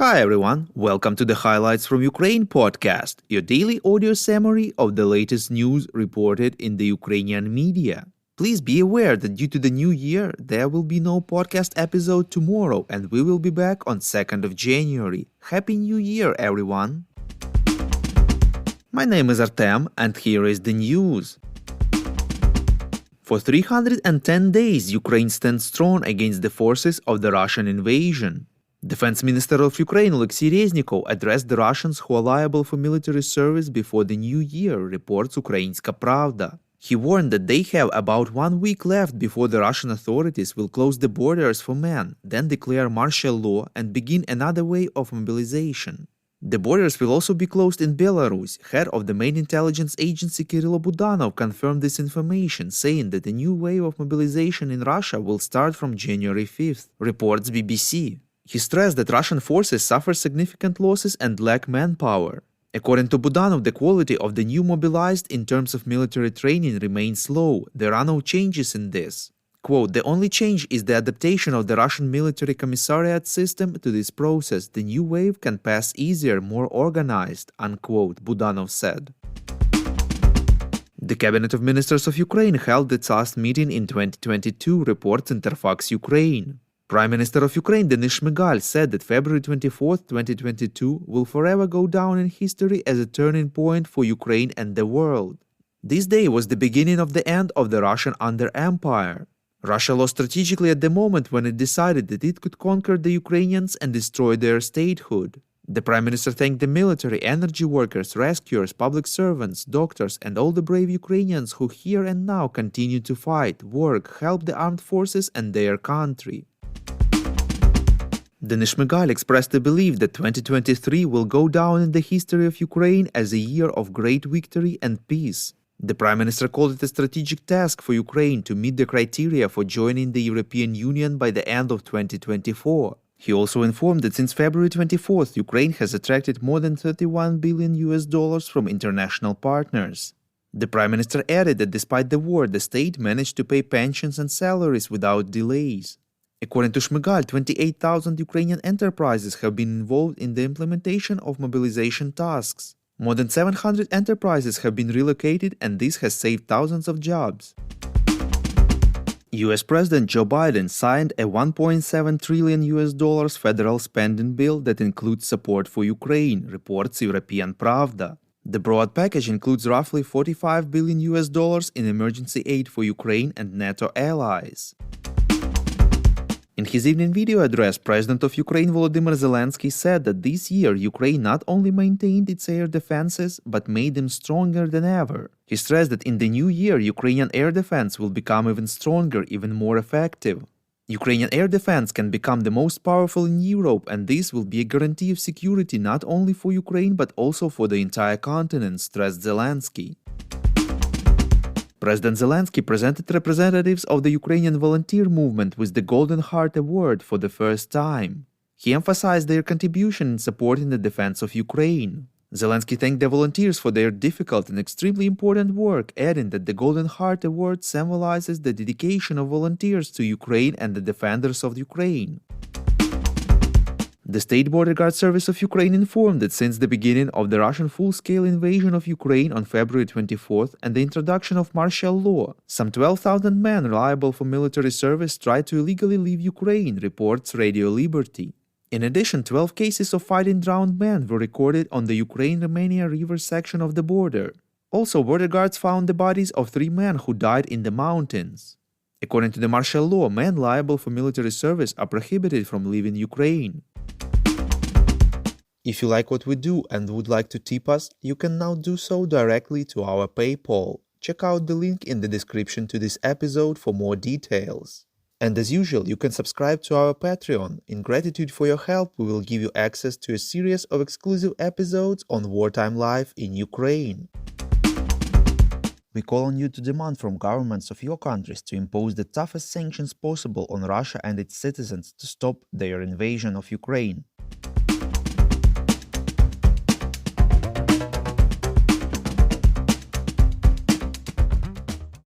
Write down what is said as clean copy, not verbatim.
Hi everyone, welcome to the Highlights from Ukraine podcast, your daily audio summary of the latest news reported in the Ukrainian media. Please be aware that due to the new year, there will be no podcast episode tomorrow and we will be back on 2nd of January. Happy New Year everyone! My name is Artem and here is the news. For 310 days, Ukraine stands strong against the forces of the Russian invasion. Defense Minister of Ukraine Oleksiy Reznikov addressed the Russians who are liable for military service before the new year, reports Ukrainska Pravda. He warned that they have about 1 week left before the Russian authorities will close the borders for men, then declare martial law and begin another wave of mobilization. The borders will also be closed in Belarus. Head of the main intelligence agency Kirill Budanov confirmed this information, saying that a new wave of mobilization in Russia will start from January 5th, reports BBC. He stressed that Russian forces suffer significant losses and lack manpower. According to Budanov, the quality of the new mobilized in terms of military training remains low. There are no changes in this. Quote, the only change is the adaptation of the Russian military commissariat system to this process. The new wave can pass easier, more organized, unquote, Budanov said. The Cabinet of Ministers of Ukraine held its last meeting in 2022, reports Interfax Ukraine. Prime Minister of Ukraine Denis Shmyhal said that February 24, 2022 will forever go down in history as a turning point for Ukraine and the world. This day was the beginning of the end of the Russian under-empire. Russia lost strategically at the moment when it decided that it could conquer the Ukrainians and destroy their statehood. The Prime Minister thanked the military, energy workers, rescuers, public servants, doctors and all the brave Ukrainians who here and now continue to fight, work, help the armed forces and their country. Denis Shmyhal expressed the belief that 2023 will go down in the history of Ukraine as a year of great victory and peace. The Prime Minister called it a strategic task for Ukraine to meet the criteria for joining the European Union by the end of 2024. He also informed that since February 24th, Ukraine has attracted more than $31 billion from international partners. The Prime Minister added that despite the war, the state managed to pay pensions and salaries without delays. According to Shmyhal, 28,000 Ukrainian enterprises have been involved in the implementation of mobilization tasks. More than 700 enterprises have been relocated and this has saved thousands of jobs. US President Joe Biden signed a $1.7 trillion federal spending bill that includes support for Ukraine, reports European Pravda. The broad package includes roughly $45 billion in emergency aid for Ukraine and NATO allies. In his evening video address, President of Ukraine Volodymyr Zelensky said that this year Ukraine not only maintained its air defenses, but made them stronger than ever. He stressed that in the new year, Ukrainian air defense will become even stronger, even more effective. Ukrainian air defense can become the most powerful in Europe, and this will be a guarantee of security not only for Ukraine but also for the entire continent, stressed Zelensky. President Zelensky presented representatives of the Ukrainian volunteer movement with the Golden Heart Award for the first time. He emphasized their contribution in supporting the defense of Ukraine. Zelensky thanked the volunteers for their difficult and extremely important work, adding that the Golden Heart Award symbolizes the dedication of volunteers to Ukraine and the defenders of Ukraine. The State Border Guard Service of Ukraine informed that since the beginning of the Russian full-scale invasion of Ukraine on February 24th and the introduction of martial law, some 12,000 men liable for military service tried to illegally leave Ukraine, reports Radio Liberty. In addition, 12 cases of fighting drowned men were recorded on the Ukraine-Romania river section of the border. Also, border guards found the bodies of 3 men who died in the mountains. According to the martial law, men liable for military service are prohibited from leaving Ukraine. If you like what we do and would like to tip us, you can now do so directly to our PayPal. Check out the link in the description to this episode for more details. And as usual, you can subscribe to our Patreon. In gratitude for your help, we will give you access to a series of exclusive episodes on wartime life in Ukraine. We call on you to demand from governments of your countries to impose the toughest sanctions possible on Russia and its citizens to stop their invasion of Ukraine.